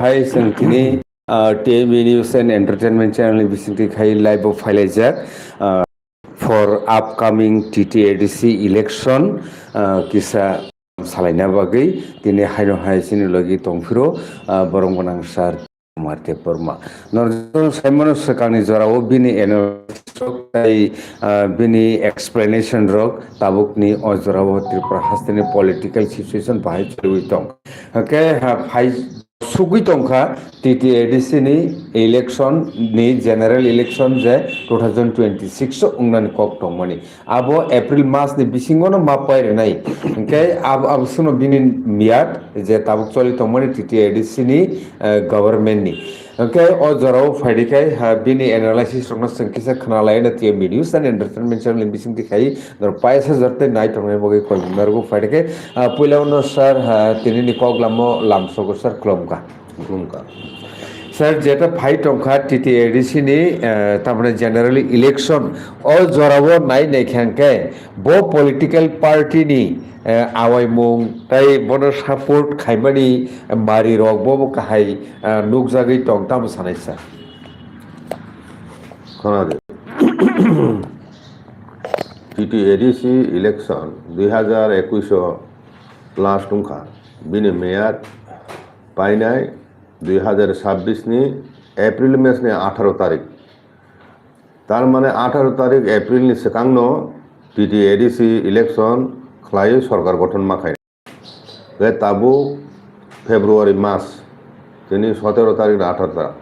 Hai sengkini TME News and Entertainment Channel bisinti khai live of highlighter for upcoming TTADC election kisa salaina bagi tini haino hai sini lagi tongfiro borong bonang sar Marte Perma. Northern Simon Sakani Zorao bini bini explanation rok tabukni ojorao Tripura hastini political situation bahai chuluitong. Okay, hai sugui tongka TTADC ni election ni general election je 2026 ungnan kok tongmani abo April mas ni bisingono mapai renai okay ab suno bini miat je tabuk choli tongmani TTADC ni government ni okay o jorao faidikai bini analysis rokna sengkisa khnalai na TME News and Entertainment Channel bising dikhai nor paisa jarte nai tongnai bogi koi nargo faidikai puilauno sir tini ni kok lamo lamsogo sir klomka sir যেটা fight অংখা TTADC ni তারপরে generally election ও জরাবো নাই নেখাঙ্কে বো political party ni away মুং তাই বনো support খাইমানি মারি rock বো কাহাই nook জাগি টং তাম সানাই স্যার खोनादों TTADC इलेक्शन 2021 लास्ट उनखा बिनि मेयाद पाइनाय 2026 नि एप्रिल मेस ने 18 तारीख तार माने 18 तारीख एप्रिल नि सिगांनो TTADC इलेक्शन खलायो सरकार गठन माखाय बे ताबु फेब्रुवारी मास दिनै 17 तारीख 18 तारीख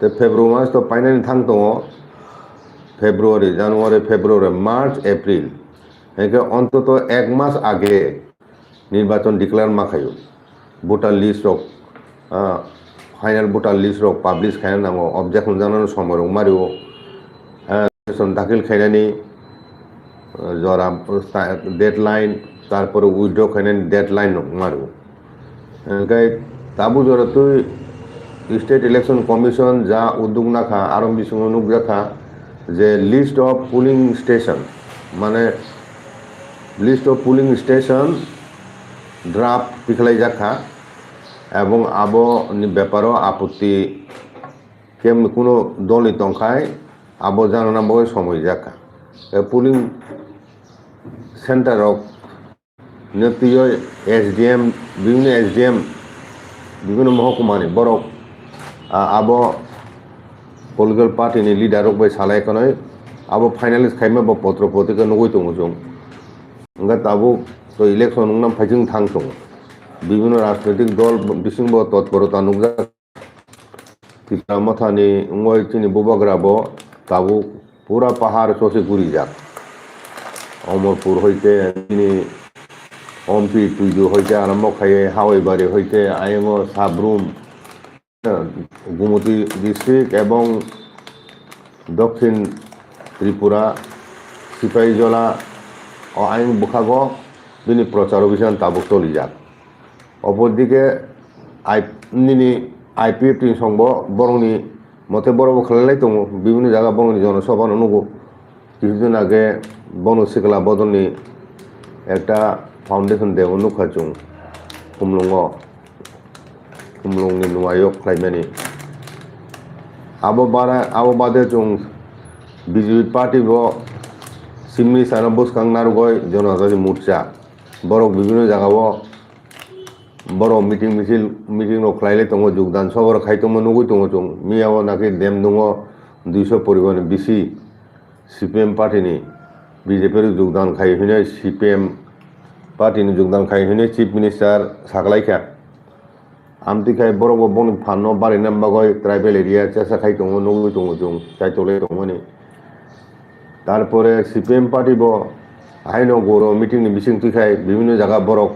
ते फेब्रुवारी मास तो पाइनायनि थांग दङ February January February March April एके অন্তত এক মাস আগে নির্বাচন ডিক্লেয়ার মাখাयो ভোটার লিস্ট রক ফাইনাল ভোটার লিস্ট রক পাবলিশ খাইনা नांगौ অবজেকশন জানানো সময় মারিও দাখিল খাইনানি জরা ডেডলাইন তারপরে উইথড্র খাইনানি ডেডলাইন মারিও এনকাই তাবু জরা তুই स्टेट इलेक्शन कमिशन जा उद्योग नाखा आरम बिसंग नुकजाखा जे लिस्ट ऑफ पुलिंग स्टेशन माने list of polling station draft पिखलाई जाखा एवं आबो नि बेपारो आपत्ति केम कोनो दलनि तंखाय आबो जानो नांगौ समय जाखा पुलिंग सेंटर ऑफ नतियो SDM বিভিন্ন महकुमानि बरक आबो पलिटिकल पार्टी नि लिडार रक बाय सालाय कनाय आबो फाइनालिस्ट खाइमा बो पत्र पत्रिका नगै दङ जों ओंगा ताबो तो इलेक्शन नाम फाइजिं थांग दङ বিভিন্ন राजनीतिक दल बिसिंबो तत्परता नुगजा तिसा मथानि उंगय तिनि बोबाग्राबो ताबो पूरा पहाड़ ससे गुरि जा अमरपुर हइते तिनि ओमपी तुइदो हइते आरम्भ खाये हावैबारि हइते आयंग साब्रुम गुमती डिस्ट्रिक्ट एवं दक्षिण त्रिपुरा सिपाहीजला और आईन बुखागो बिनि प्रचार अभियान ताबुक चलि जा अपरदिके IPF टी संग बरंनि मते बरबो खालायलाय दङ বিভিন্ন জায়গা बरंनि जनसभा नुगो কিছুদিন আগে বনশিকলা বদলनि একটা फाउंडेशन देव नुखाचुं कुमलंनि नुवायक खालायमानि आबो बादे जों BJP पार्टी बो सिमनि साना बसखां नारगय जनजाति मोर्चा बरक বিভিন্ন জায়গাबो बर मिटिं खालायलाय दङ योगदान सबर खायतों नुगै दङ जों मियाव नाखि देम दङ 200 परिबारनि बिसि CPM पार्टीनि BJP योगदान खायहैनाय CPM पार्टी नि योगदान खायहैनाय चीफ मिनिस्टार सागलायखा आमतिखाय बरबो बन फानो बारि नामबागय ट्राइबेल एरिया চেষ্টা খাইতো নগৈ দङ जों চাইতলে दङनि তারপরে CPM पार्टी बो आइनो गरो मिटिं नि बिसिं तिखाय বিভিন্ন জায়গা বরক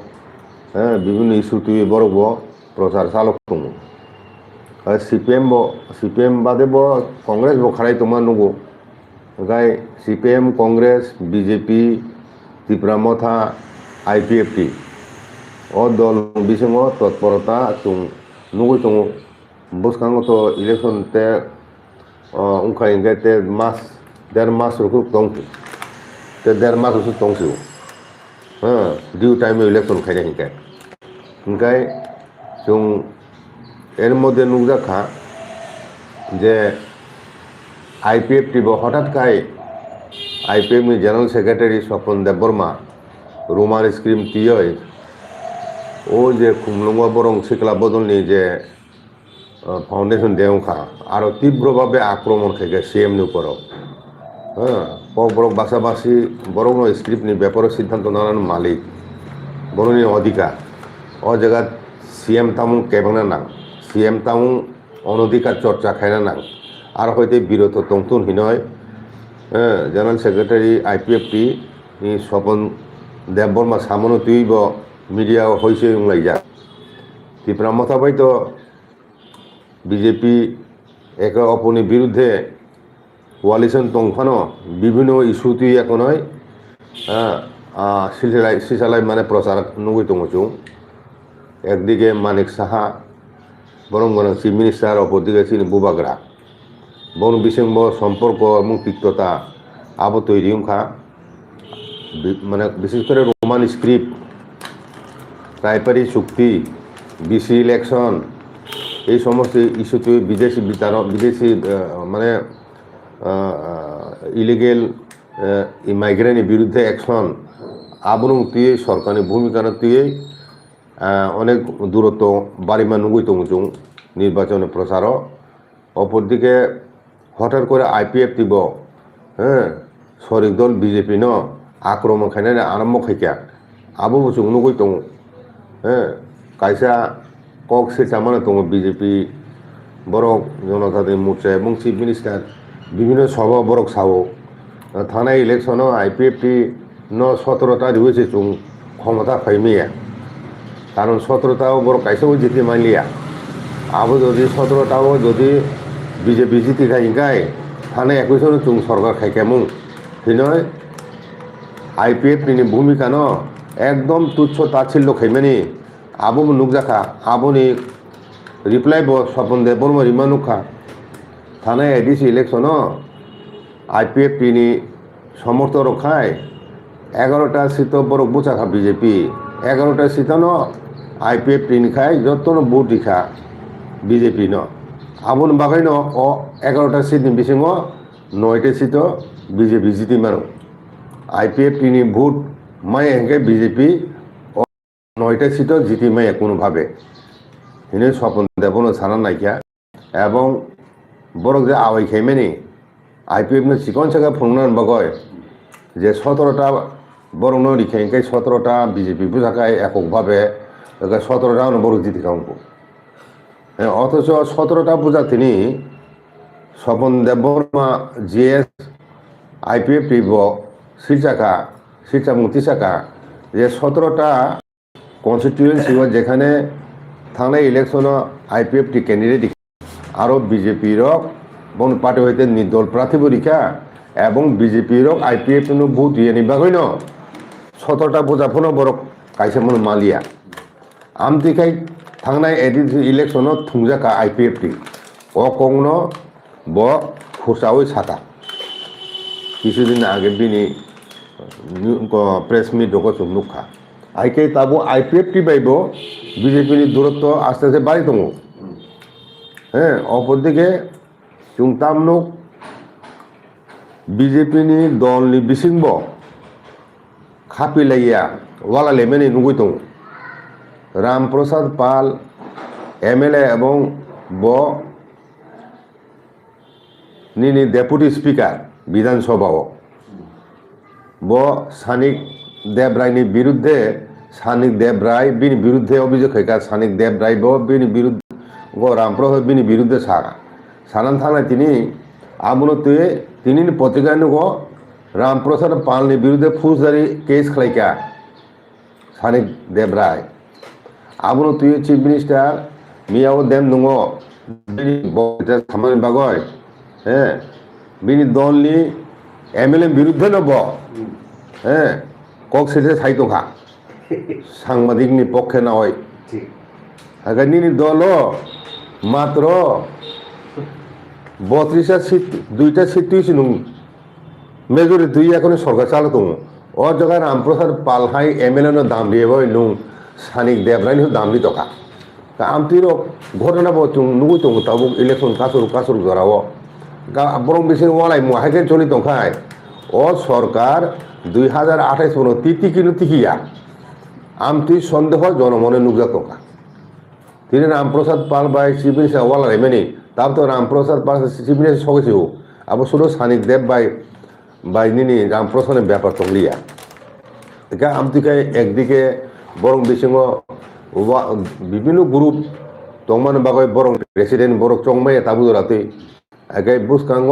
বিভিন্ন ইস্যু তুই বরবো প্রচার চালক दङ CPM বাদে বো কংগ্রেস বো খারাই তোমা নগো গায় CPM কংগ্রেস BJP त्रिपुरा मथा IPF टी और दल बिसिंग तत्परता तुम नुगै दङ बसखांग तो इलेक्शन ते उनखाय ते देर मास रुखु दं ते देर मास रुखु दंसो ड्यू टाइम इलेक्शन खायनाय हिंखाय जों এর মধ্যে নুকজাখা যে আইপিএফটি হঠাৎ খায় আইপিএফনি জেনারেল সেক্রেটারি স্বপন দেববর্মা রোমান স্ক্রিম টিয় ও যে খুমলুঙ্গা বরং সিকলা বদলনি যে ফাউন্ডেশন দেওখা আরও তীব্রভাবে আক্রমণ খেয়ে সিএমনি উপরও হ্যাঁ বরং বাসাবাসি বরং স্ক্রিপ্টনি ব্যাপারে সিদ্ধান্ত নেওয়ার মালিক বরং অধিকার ও জায়গা সিএম তামুং কেবাংনা নাং সিএম তামুং অনধিকার চর্চা খাইনা নাং আর হয়তো বিরত তংতুন হিনয় general secretary IPFT Swapan Debbarma সামনো তুইব মিডিয়া হয়েছে লাইজা ত্রিপুরা মতাবাই তো বিজেপি একে অপরের বিরুদ্ধে কোয়ালিশন তংফানো বিভিন্ন ইস্যু তুই এখন হয় সিসালাই মানে প্রচার নগৈ দংচুং একদিকে মানিক সাহা বরং চিফ মিনিস্টার অপরদিকে চিনি বুবাগ্রা বন বিসঙ্গ সম্পর্ক এবং তিক্ততা আবো তৈরি খা মানে বিশেষ করে রোমান স্ক্রিপ্ট ট্রাইপারি চুক্তি বিসি ইলেকশন এই সমস্ত ইস্যুতে বিদেশি বিদেশি মানে ইলিগেল ইমাইগ্রেন্টের বিরুদ্ধে অ্যাকশন আবরং তুই সরকারি ভূমিকা তুই অনেক দূরত্ব বাড়িমা নুগুই তংচুং নির্বাচনের প্রচারও অপরদিকে হঠাৎ করে আইপিএফ দিব হ্যাঁ শরিক দল বিজেপি ন আক্রমণ খাইনানে আরম্ভ খাইকা আবু বুচুং নুগুই তং হ্যাঁ কাইসা কক সে চামানো দङ বিজেপি বরক জনতাদল মোর্চা এবং চিফ মিনিস্টার বিভিন্ন সভা বরক সাও থানায় ইলেকশনও আইপিএফটি ন 17টা রয়েছে চুং ক্ষমতা ফাইমিয়া কারণ 17টাও বড় কাইসাও জিতে মাইলিয়া আবু যদি 17টাও যদি বিজেপি জিতে খাইগায় থানায় 21 চুং সরকার খাইকামুং হিনয় আইপিএফটিনি ভূমিকা ন একদম তুচ্ছ তাচ্ছিল্য খাইমানি আবু নুকজাখা আবুনি রিপ্লাই স্বপন দেববর্মা রিমানুখা থানায় এডিসি ইলেকশন আইপিএফটিনি সমর্থ রক্ষায় 11টা সিট বড় বুচাখা বিজেপি 11টা সিট ন আইপিএফটিনি খায় যত বুট দিখা বিজেপি ন আবুন বাগাই ন ও 11টা সিট বিসিং 9টা সিট বিজেপি জিতি মানো আইপিএফটিনি ভোট মাই হেঁকে বিজেপি 9টা সিট জিতি মাই কোনোভাবে হিনে স্বপন দেবন সারা নাইকিয়া এবং বরক যে আওয়াই খাইমেনি আইপিএফ চিকন সাকা ফুংনান বাগয় যে 17টা বরং রিখাইকাই 17টা বিজেপি বুঝাকায় এককভাবে 17টা বরক জিতি খাওয়া অথচ 17টা বুঝা তিনি স্বপন দেববর্মা জিএস আইপিএফটি শিলচাকা শিলচামুক্তি শাখা যে 17টা কনস্টিটিউয়েন্সি যেখানে থানায় ইলেকশন আইপিএফটি ক্যান্ডিডেট আরও বিজেপির বন পার্টি হইতে নির্দল প্রার্থী পরীক্ষা এবং বিজেপির আইপিএফ ভোট দিয়ে নিবা হইন 17টা বোঝাফোনো বড় কাইসামন মালিয়া আমতিখাই থানায় ইলেকশন থুংজাকা আইপিএফটি ও কংন ব খুসাওই ছাতা কিছুদিন আগে বিনি প্রেস মিট ঢোক নুখা আইকে তাবো আইপিএফটি পাইব বিজেপির দূরত্ব আস্তে আস্তে বাড়ি দङ হ্যাঁ অপরদিকে চুংতামনুক বিজেপিনি দলনি বিসিংব খাপিলাইয়া ওয়ালা লেমেনি নুগুই দङ রামপ্রসাদ পাল এমএলএ এবং ব নিনি ডেপুটি স্পিকার বিধানসভাও ব সানিক দেব রায়নি বিরুদ্ধে সানিক দেব রায় বিনি বিরুদ্ধে অভিযোগ হয়েকা সানিক দেব রায় বিনি বিরুদ্ধে রামপ্রসাদ বিনি বিরুদ্ধে সানান থানায় তিনি আমনতুয়ে তিনি পত্রিকানুগ রামপ্রসাদ পালনি বিরুদ্ধে ফৌজদারি কেস খাইকা সানিক দেব রায় আমনতুয়ে চিফ মিনিস্টার মিয়াও দেম দङ খামানি বাগয় হ্যাঁ বিনি দলনি এমএলএ বিরুদ্ধে নব হ্যাঁ কক সেটে সাইতখা সাংবাদিকনি পক্ষে না হয় নিনি দল মাত্র 32টা সিট 2টা সিট তুইছি নুং মেজরিটি দুই এখন সরকার চালু দङ ও জায়গায় রামপ্রসাদ পালহাই এমএলএ দাম দিয়ে নুং সানিক দেবরাইনি দাম দি টকা আমতিরক ঘটনা বচুং নুগুই দङ তাবুক ইলেকশন কাসুর জরাও বরং বিসির ওয়ালাই মুহাইকে চলি দंखाय ও সরকার 2028 পর্যন্ত তিতি কিনু তিকিয়া আমতি সন্দেহ জনমনে নুগজা দंखा তিনি রামপ্রসাদ পাল বাই চিফ মিনিস্টার ওয়ালাই মেনি তাব তো রামপ্রসাদ পাল চিফ মিনিস্টার সগেছিও আবো শুধু সানিক দেব বাই নিনি রামপ্রসাদের ব্যাপার তংলিয়া একা আমতিকায় একদিকে বরং বিসিङ বিভিন্ন গ্রুপ দंमान বাগৈ বরং প্রেসিডেন্ট বরক চংমাই তাবু রাতে একাই বুসকাঙ্গ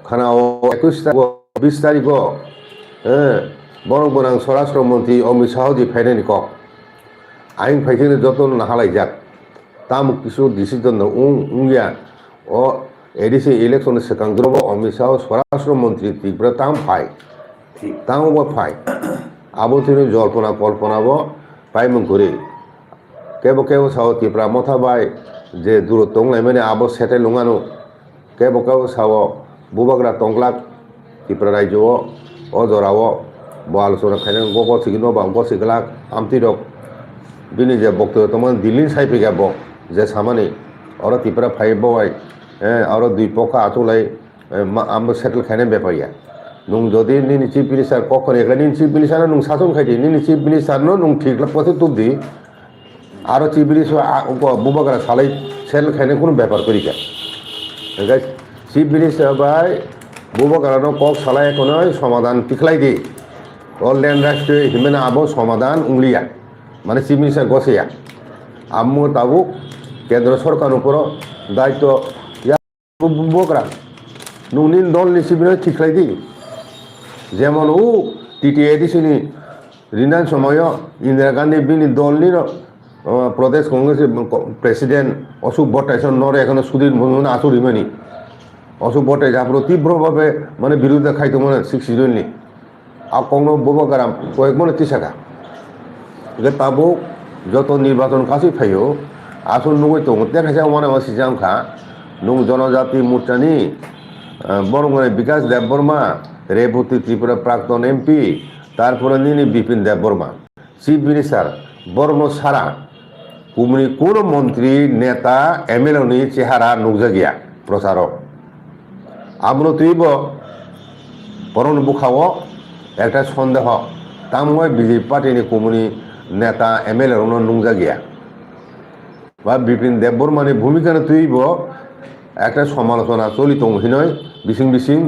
খানাও 20 তারিখ বরং বনাং স্বরাষ্ট্রমন্ত্রী অমিত শাহজি ফাইনানি কক আইন ফাইখানে যতন নাহালাই যাক তামুক কিছু ডিসিশন উংয়া ও এডিসি ইলেকশন সেকাংদ্রব অমিত শাহ স্বরাষ্ট্রমন্ত্রী ত্রিপুরা তাম ফাই তামও ফাই আবো তিনি জল্পনা কল্পনাব পাইমুং করে কেবো সাও ত্রিপুরা মথা বাই যে দূরত্ব মানে আবো সেটাই লুঙানো কেবো সাও বুবাগ্রা টংলাক ত্রিপুরা রাজ্য ও জরাও ব আলোচনা খাইনে গো সিগিনো বা গো সিগলাক আমতিরক বিনি যে বক্তব্য তোমার দিল্লি সাইপে যাব যে সামানি আর ত্রিপুরা ফাইব বাই আর দুই পক্ষ আতুলাই আমরা সেটেল খাইনে ব্যাপারিয়া নুং যদি নিনি চিফ মিনিস্টার কখন এগুলা নিনি চিফ মিনিস্টার নুং শাসন খাইছি নিনি চিফ মিনিস্টার নুং ঠিক পথে তুলদি আরো চিফ মিনিস্টার বুবাগ্রা সালাই সেটেল খাইনে কোনো ব্যাপার করি কা চিফ মিনিস্টার বাই বুবাগ্রা কক সালাই এখন সমাধান টিকলাই দি অল ল্যান্ড রাষ্ট্রীয় হিমেনা আবো সমাধান উংলিয়া মানে চিফ মিনিস্টার গছেয়া আমু তাবুক কেন্দ্র সরকার উপর দায়িত্ব বুবাগ্রা নুনিন দলনি চিফ মিনিস্টার ঠিকলাই দি যেমন টিটিএডিসিনি রিনান সময় ইন্দিরা গান্ধী বিনি দলনি প্রদেশ কংগ্রেসের প্রেসিডেন্ট অশোক ভট্টাচার্য নরে এখন সুধীর মুর্মু আসুরিমানি অশোক ভট্টাচার্য তীব্রভাবে মানে বিরোধিতা খাইতো মানে 60 আর কংগ্রেস বুবাগ্রা কয়েক মনে তিসাকা তাবো যত নির্বাচন কাছে ফাইও আসল নুগৈ দङ দেখাইছে মানে সিজামখা নুং জনজাতি মোর্চানি বরং বিকাশ দেববর্মা রেবতী ত্রিপুরা প্রাক্তন এমপি তারপরে নিনি বিপিন দেববর্মা চিফ মিনিস্টার বরং সারা কুমনি কোন মন্ত্রী নেতা এমএলএনি চেহারা নুগজা গিয়া প্রচারক আমরা তুইব বরং বুখাও একটা সন্দেহ তাময় বিজেপি পার্টিনি কুমনি নেতা এমএলএ নুগজা গিয়া বা বিপিন দেববর্মানি ভূমিকা তুইব একটা সমালোচনা চলিত হিনয় বিসিং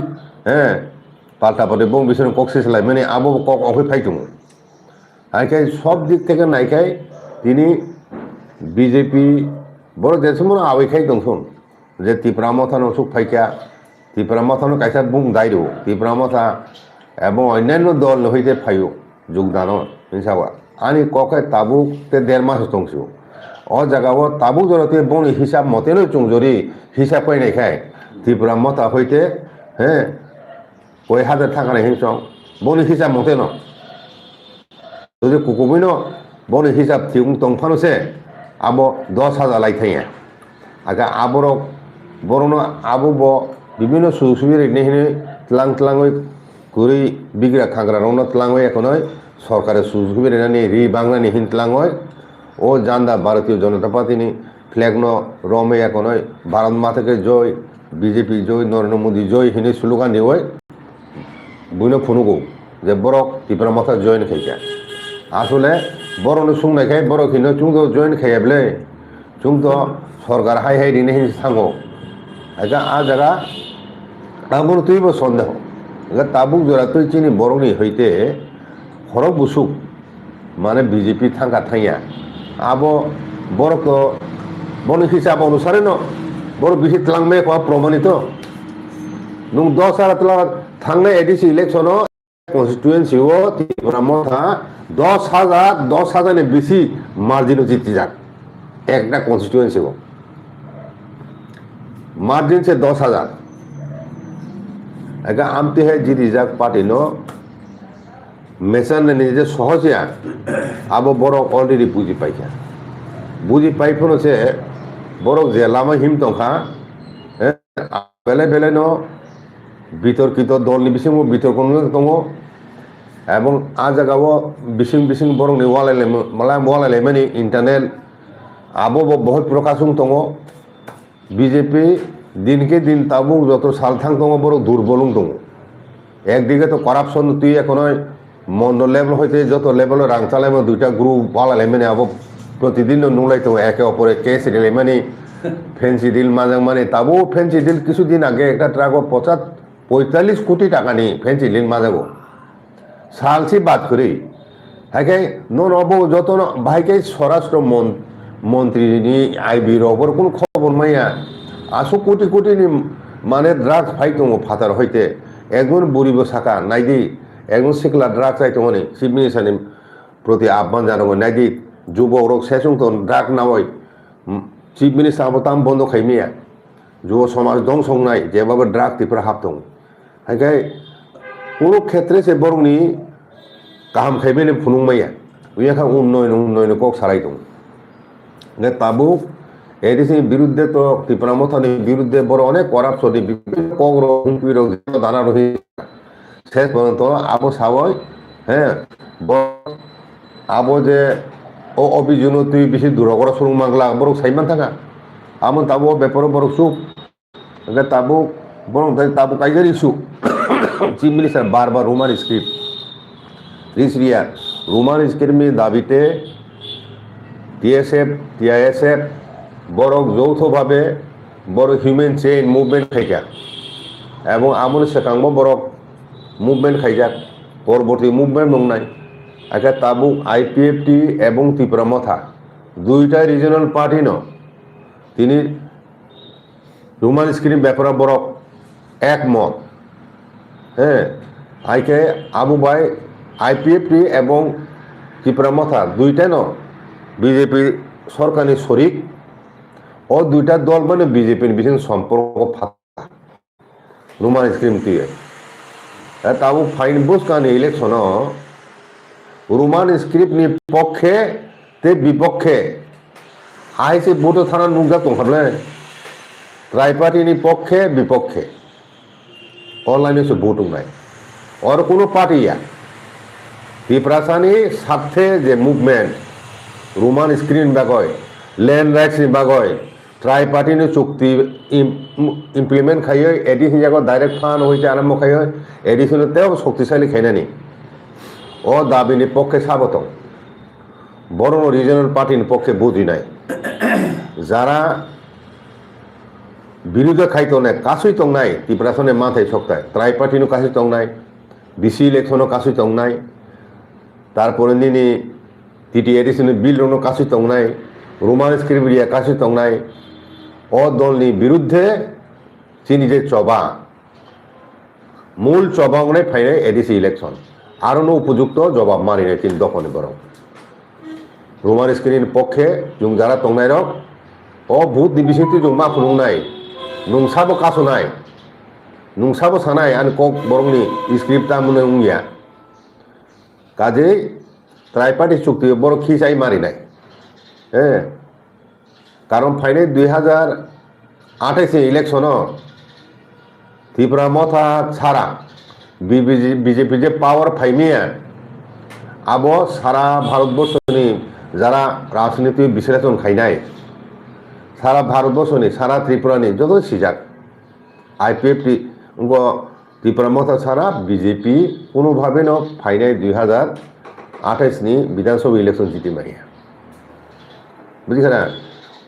পাল্টাপাল্টি বং বিসিং কক্সিসলাই মানে আবো কক অফে ফাইতুম আইকাই সব দিক থেকে নাইকাই তিনি বিজেপি বড় দেশে মনে আবেখাই দংশন যে ত্রিপুরা মথানো সুখ ফাইকা ত্রিপুরা মথানো কাইসা বুং দায়রো ত্রিপুরা মথা এবং অন্যান্য দল হইতে ফাইও যোগদান হিসাবা আনি ককে তাবুকতে 1.5 মাস দংছো ও জায়গাও তাবুক জড়তে বন হিসাব মতেন চুং যদি হিসাব পাই নাইখাই ত্রিপুরা মথা হইতে কয় হাজার টাকা হিংসং বন হিসাব মতেন যদি কুকুমিন বন হিসাব থিউং দংফানোসে আবো 10,000 লাইথাইয়া আগা আবরক বরণ আবো বিভিন্ন সুযোগ সুবিধা নেহিনে ত্লাং কুড়ি বিগ্রা খাগ্রা রৌনা ত্লাং এখন সরকারের সুযোগ সুবিধা নিয়ে রি বাংলা নিহিন ত্লাং ও জান্দা ভারতীয় জনতা পার্টি ফ্ল্যাগ রমে এখন ভারত মা থেকে জয় বিজেপি জয় নরেন্দ্র মোদী জয় হিনে স্লোগান দিয়ে বুঝলো ফুনুগো যে বরক ত্রিপুরা মাথা জয়েন খাইকা আসলে বরণ সুং নাইখাই বরক হিনো চুং তো জয়েন খাইয়াবলে চুং তো সরকার হাই দিনে হিন থাঙ্গো আচ্ছা আ জায়গা তাবুক তুইব সন্দেহ তাবুক জোড়া তুই চিনি বরংনি হইতে হরক বুসুক মানে বিজেপি থাঙ্কা থাইয়া আবো বরক বন হিসাব অনুসারে বড় বেশি ত্লাংমে প্রমাণিত নুং 10,000 থাংনাय এডিসি ইলেকশন কনস্টিটুয়েন্সি ও ত্রিপুরা মথা 10,000 এর বেশি মার্জিন জিতে যাক একটা কনস্টিটুয়েন্সি मार्जिन से 10,000 एका आमती है जीती जाक पार्टी नो मेसन ने निजे सहजिया अब बड़ो ऑलरेडी बुझी पाई फोनो से बड़ो जे लामा हिम तंखा बेले बेले नो বিতর্কিত দল নি বিসিং বিতর্ক দङ এবং আ জায়গাও বিসিং বরং নি ওয়ালাইলে মালা ওয়ালাইলে মানে ইন্টারনেট আবো বহুত প্রকাশন দङ বিজেপি দিনকে দিন তাবো যত সালথাং দङ বড় দুর্বলং দङ একদিকে তো করাপশন তুই এখন মন্ডল লেভেল হইতে যত লেভেল রাং চালাইমো দুইটা গ্রুপ বালালে মানে আবো প্রতিদিন নুলাইতো একে অপরে কেস রেলে মানে ফেন্সি ডিল মাঝে মানে তাবো ফেন্সি ডিল কিছুদিন আগে একটা ট্রাক 45 কোটি টাকা নিয়ে ফেন্সি ডিল মাঝাবো সালসি বাদ করি হ্যাঁ নবো যত ভাইকে স্বরাষ্ট্র মন্ত্রী নি আইবি রবর কোন খবর মাইয়া 80 কোটি কোটি মানে ড্রাগস ফাই দङ ফাতার হইতে একজন বুড়িব সাকা নাইদি একজন সিকলা ড্রাগস আইতো মানে চিফ মিনিস্টারनि প্রতি আহ্বান জানাবো নাইদি যুব রোগ শেষং তো ড্রাগ নাওই চিফ মিনিস্টার আবতাম বন্ধ খাইমিয়া যুব সমাজ ধ্বংসংনাই যেভাবে ড্রাগ তিপ্রা হাব দङ হ্যাঁ কোনো ক্ষেত্রে সে বরংনি কাহাম খাইবেলে ফুনুংমাইয়া উইয়াখা উন্নয়ন কক সারাই দङ তাবো এডিসি বিরুদ্ধে তো ত্রিপুরা মথানি বিরুদ্ধে বড় অনেক করাপশন কক রোগ দানা রহি শেষ পর্যন্ত আবো সাবই হ্যাঁ আবো যে ও অভিযোগ তুই বেশি দূরগর সুরুং মাগলা বড় সাইমান থাকা আমন তাবো ব্যাপার বড় সুখ তাবো বরং তাবো কাইজার ইস্যু চিফ মিনিস্টার বারবার রোমান স্ক্রিপ্ট রিসরিয়া রোমান স্ক্রিপ্ট দাবিতে টিএসএফ টিআইএসএফ বড় যৌথভাবে বড় হিউম্যান চেইন মুভমেন্ট খাইকা এবং আমন সেখাংবো বড় মুভমেন্ট খাইজাক পরবর্তী মুভমেন্ট নংনাই একে তাবুক আইপিএফটি এবং ত্রিপুরা মথা দুইটা রিজনাল পার্টি ন তিনি রোমান স্ক্রিন ব্যাপারে বড় একমত হ্যাঁ আইকে আবু ভাই আইপিএফটি এবং ত্রিপুরা মথা দুইটাই ন বিজেপি সরকারি শরিক ও দুইটা দল মানে বিজেপির বিশেষ সম্পর্ক ফাঁকা রোমান স্ক্রিন দিয়ে তাবো ফাইন বুস কানি ইলেকশন রোমান স্ক্রিপ্ট নি পক্ষে তে বিপক্ষে আইসে ভোট থানা নুকজা দंखारले ট্রাইপার্টিনি পক্ষে বিপক্ষে অনলাইনে সে ভোট নাই আর কোনো পার্টিয়া ত্রিপুরাসানি স্বার্থে যে মুভমেন্ট রোমান স্ক্রিন বাগয় ল্যান্ড রাইটস নি বাগয় ট্রাইপার্টিনি চুক্তি ইমপ্লিমেন্ট খাইয়ে এডিসি জায়গা ডাইরেক্ট ফান্ড হইতে আরম্ভ খাইয়ে এডিসিতেও শক্তিশালী খাইনানি ও দাবিনি পক্ষে স্বাগত বড় রিজনাল পার্টির পক্ষে বুঝি নাই যারা বিরুদ্ধে খাইতো না কাছুই তং নাই ত্রিপুরাসনে মাথায় শক্তায় ট্রাইপার্টিনও কাছুই তং নাই ডিসি ইলেকশনও কাছুই তং নাই তারপরে নিনি টিটি এডিসনের বিলরনো কাছুই তং নাই রোমান স্ক্রিপ্টিয়া কাছুই তং নাই ও দলনি বিরুদ্ধে চিনি যে চবা মূল চবাংনে ফাইনাই এডিসি ইলেকশন আরও উপযুক্ত জবাব মানি নাই তিনি দখনে বরং রোমান স্ক্রিন পক্ষে जों যারা তংনাই রক ও ভূত দিবিসিতি जों मा ফুনুংনাই নুংসাবো কাসনাই নুংসাবো সানাই আন কক বরংনি স্ক্রিপ্টটা মনে উংয়া কাজে ট্রাইপার্টি চুক্তি বড় খিসাই মারি নাই হ্যাঁ কারণ ফাইনে 2028 ইলেকশন ত্রিপুরা মথা ছাড়া বিজেপি যে পাওয়ার ফাইমিয়া আবো সারা ভারতবর্ষনি যারা রাজনীতি বিশ্লেষণ খাইনাই সারা ভারতবর্ষনি সারা ত্রিপুরানি যত সিজাক আইপিএফটি ত্রিপুরা মথা ছাড়া বিজেপি কোনোভাবে ন ফাইনাই 2028 নি বিধানসভা ইলেকশন জিতি মারিয়া বুঝিস না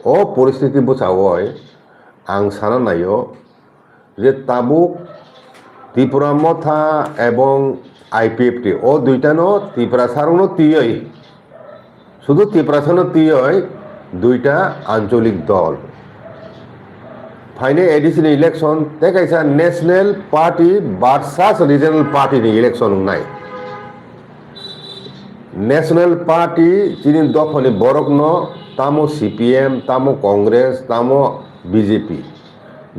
ও পরিস্থিতি বোঝাওয় আং সানা নাইও যে তাবুক ত্রিপুরা মথা এবং আইপিএফটি ও দুইটা ন ত্রিপুরা সারনো তিয়ই শুধু ত্রিপুরা সারনো তিয়ই দুইটা আঞ্চলিক দল ফাইনে এডিশন ইলেকশন দেখাইছা national party versus regional party নি ইলেকশন নাই ন্যাশনাল পার্টি যিনি দখলে বরক ন তামো সিপিএম তামো কংগ্রেস তামো বিজেপি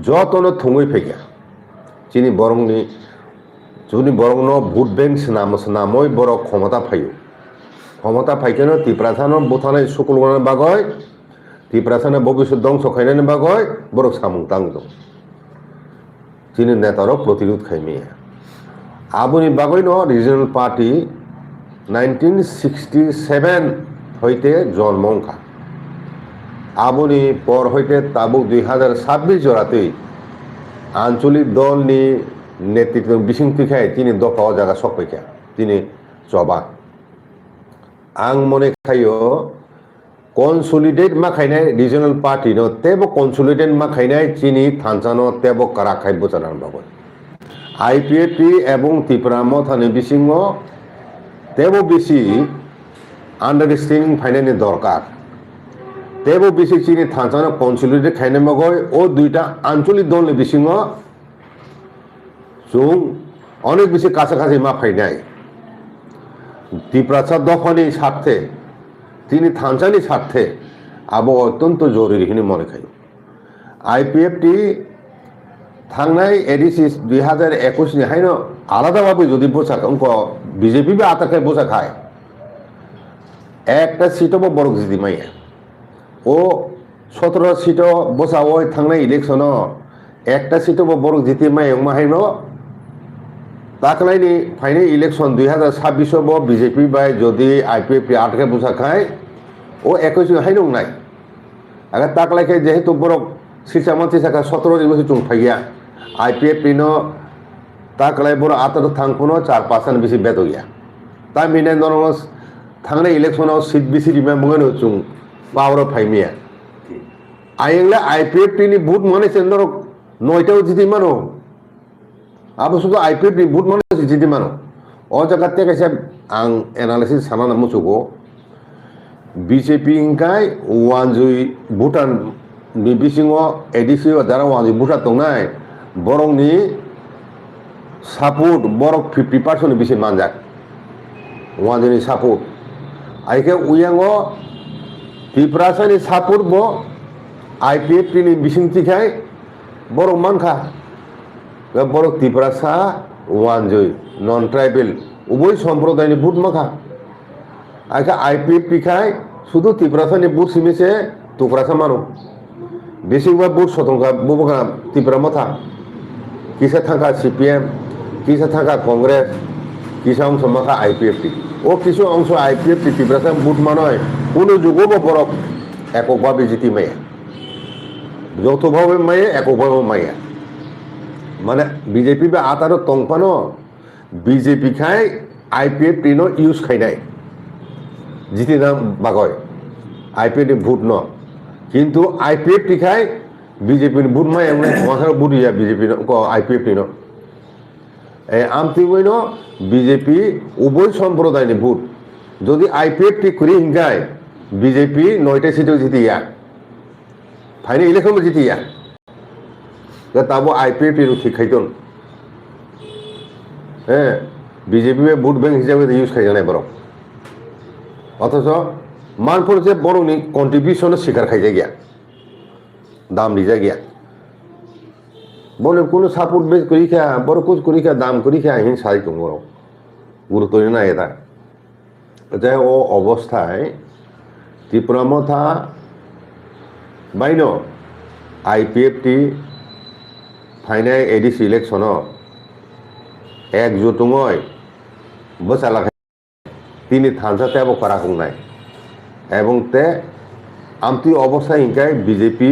যত ন থুঙই ফেগা চিনি বরংনি যদি বরং ন ভোট ব্যাংক নামই বড় ক্ষমতা ফাইও ক্ষমতা ফাইকেন ত্রিপুরাসানো বোথানাই সুকুলগণের বাগয় ত্রিপুরাসানে ভবিষ্যৎ ধ্বংস খাইনানি বাগয় বড় সামুং তাং দं চিনি নেতারও প্রতিরোধ খাইমিয়া আবুনি বাগৈ ন রিজনাল পার্টি 1967 হইতে জন্মংখা আবনি পর হইতে তাবুক 2026 জোড়াতেই আঞ্চলিক দলনি নেতৃত্ব বিসিংতি খায় তিনি দফা জায়গা সপাইখা তিনি চবা আং মনে খাইও কনসলিডেট মা খাইনাই রিজনাল পার্টি ন তেব কনসলিডেট মা খাইনাই চিনি থানসানো তেব কারা খাই বোচারান বাবু আইপিএফটি এবং ত্রিপুরা মথানি বিসিংহ তেব বেশি আন্ডারস্ট্যান্ডিং ফাইনানি দরকার তেব বেশি চিনি থানসানো কনসলিডেট খাইনে মগয় ও দুইটা আঞ্চলিক দল বিসিংহ जों অনেক বেশি কাছাকাছি মা ফাইনাই ত্রিপুরা দফানি স্বার্থে তিনি থানসানি স্বার্থে আবো অত্যন্ত জরুরি হিনি মনে খাই আইপিএফটি থাংনাই এডিসি 2021 নি হাইনো আলাদাভাবে যদি বোঝা অঙ্ক বিজেপি বা আতাকে বোঝা খায় একটা সিটও বড় জিতি মাইয়া ও 17 সিটও বোঝা ওই থাংনাই ইলেকশন একটা সিটও বড় জিতি মাই মাহাইনো তাকলাইনি ফাইনে ইলেকশন 2026 বিজেপি বাই যদি আইপিএফটি আটকে বোঝা খায় ও 21 হাইনো নাই আগে তাকলাইকে যেহেতু বড় সিসামান্তি সাকা 17 বছর চুং ফাইয়া আইপিএফটি ন তাকলাই বড় আতর থাংকুনো 4% বেশি বেদ গিয়া তা মিনে নরমস থাংনে ইলেকশনাव সিট বেশি রিমা মগনো চুং পাওয়ার ফাইমিয়া আইংলা আইপিএফটি নি ভোট মানে সেন্দর 9টাও জিতি মানো আবো শুধু আইপিএফটি ভোট মানে জিতি মানো ও জায়গা থেকে সে আং এনালাইসিস সানানা মুচুগো বিজেপি ইনকাই ওয়ানজুই ভুটান বিবিসিংহ এডিসি যারা ওয়ানজুই ভুটান দंनाय বরংনি সাপোর্ট বরক 50% বেশি মানজাক ওয়ানজুইনি সাপোর্ট আইকে উয়াঙ্গ ত্রিপুরাসানি সাপোর্ট ব আইপিএফটি নি বিসিংতি খাই বরক মানখা বরক ত্রিপুরাসা ওয়ানজুই নন ট্রাইবেল উভয় সম্প্রদায়নি ভোট মাখা আইকা আইপিএফটি খাই শুধু ত্রিপুরাসানি ভোট সিমেছে টুকরাসা মানো বেশিরভাগ ভোট শতংকা ববকা ত্রিপুরা মথা কিসা থাকা সিপিএম কিসা থাকা কংগ্রেস কিসা অংশ মাখা আইপিএফটি ও কিছু অংশ আইপিএফটি ত্রিপুরাসা ভোট মানয় কোনো যুগব বরক এককভাবে জিতি মাইয়া যৌথভাবে মাইয়া এককভাবে মাইয়া মানে বিজেপি বা আতারও তংপানো বিজেপি খাই আইপিএফটি ন ইউজ খাই নাই জিতি নাম বাগয় আইপিএফটি ভোট ন কিন্তু আইপিএফটি খাই বিজেপি ভোট মাই এমন মাথার ভোট ইয়া বিজেপি আইপিএফটি ন আমতি বইন বিজেপি উভয় সম্প্রদায় ভোট যদি আইপিএফটি করি হিংকায় বিজেপি 9টা সিটও জিতি ইয়া ফাইনে ইলেকশন জিতি ইয়া তাবো আইপিএফটি ঠিক খাইতন হ্যাঁ বিজেপি ভোট ব্যাংক হিসাবে ইউজ খাই জানাই বরং অথচ মানপুর যে বড়নি কন্ট্রিবিউশনের শিকার খাইজা গিয়া দাম লিজা গিয়া বলে কোনো সাপোর্ট বেশ করি খা বড় কুচ করি খা দাম করি খা হিন সারি কম বড় গুরুত্ব না এটা যাই ও অবস্থায় ত্রিপুরা মথা বাইন আইপিএফটি ফাইনাল এডিসি ইলেকশন একজোটুঙয় বসালা তিনি থানসাতে আবো করা নাই এবং তে আমতি অবস্থা হিংকায় বিজেপি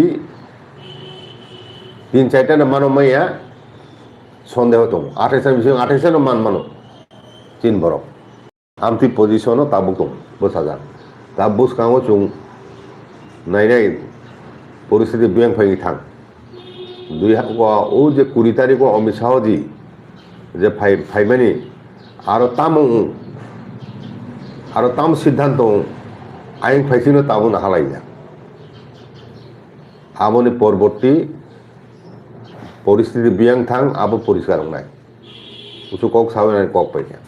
3-4টা মানো মাইয়া সন্দেহ দं 28 বিষয় 28 মান মানো 3 বরক আমতি পজিশন তাবু দं বসাজা তা বুসকাঙো চুং নাইনাই পরিস্থিতি ব্যাং ফাইনি থাং ও যে 20 তারিখ অমিত শাহজি যে ফাইমানি আরো তাম সিদ্ধান্ত আইন ফাইসিনো তাবো না হালাইয়া আমনি পরবর্তী পরিস্থিতি বিয়াং থাং আবো পরিষ্কার নাই উচু কক সাবে কক পাইয়া